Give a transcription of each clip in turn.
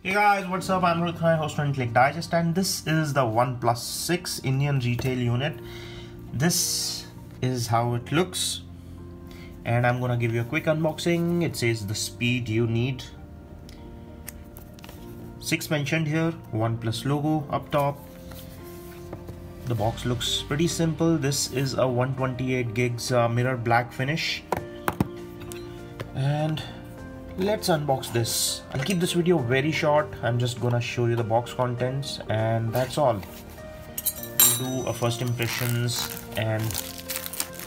Hey guys, what's up? I'm Rohit Khurana, host of Intellect Digest, and this is the OnePlus 6 Indian retail unit. This is how it looks, and I'm gonna give you a quick unboxing. It says the speed you need. 6 mentioned here, OnePlus logo up top. The box looks pretty simple. This is a 128 gigs mirror black finish, and let's unbox this. I'll keep this video very short. I'm just gonna show you the box contents and that's all. We'll do a first impressions and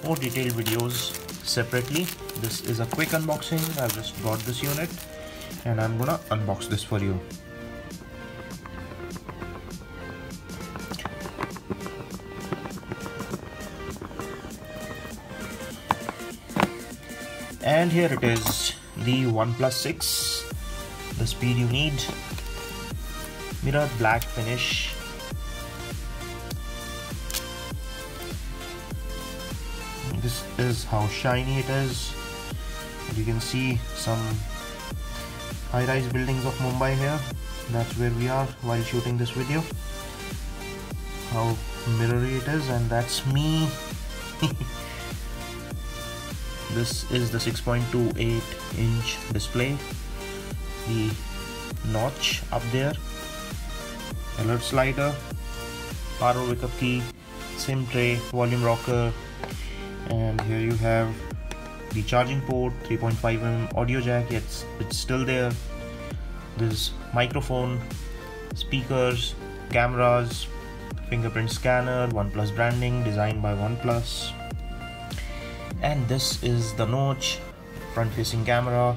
more detailed videos separately. This is a quick unboxing. I've just got this unit and I'm gonna unbox this for you. And here it is, the OnePlus 6, the speed you need, mirror black finish. This is how shiny it is. You can see some high-rise buildings of Mumbai here. That's where we are while shooting this video. How mirrory it is, and that's me. This is the 6.28-inch display, the notch up there, alert slider, power wake-up key, SIM tray, volume rocker, and here you have the charging port, 3.5mm audio jack. It's still there. There's microphone, speakers, cameras, fingerprint scanner, OnePlus branding, designed by OnePlus. And this is the notch, front facing camera,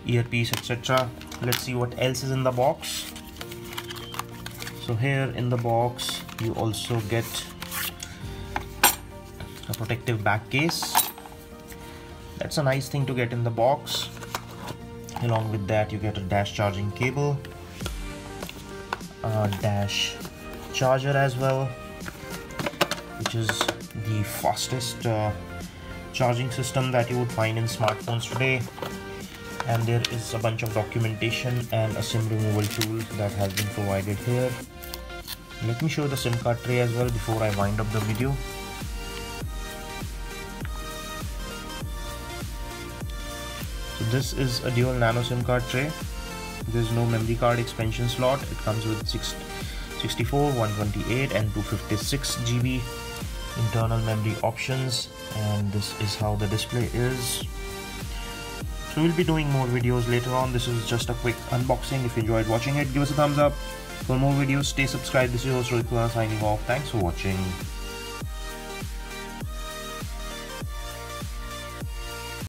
earpiece, etc. Let's see what else is in the box. So here in the box you also get a protective back case. That's a nice thing to get in the box. Along with that you get a dash charging cable, a dash charger as well, which is the fastest charging system that you would find in smartphones today. And there is a bunch of documentation and a SIM removal tool that has been provided here. Let me show you the SIM card tray as well before I wind up the video. So this is a dual nano SIM card tray. There's no memory card expansion slot. It comes with 64, 128 and 256 GB internal memory options, and this is how the display is. So we'll be doing more videos later on. This is just a quick unboxing. If you enjoyed watching it, give us a thumbs up. For more videos, stay subscribed. This is your host Rohit Khurana signing off. Thanks for watching.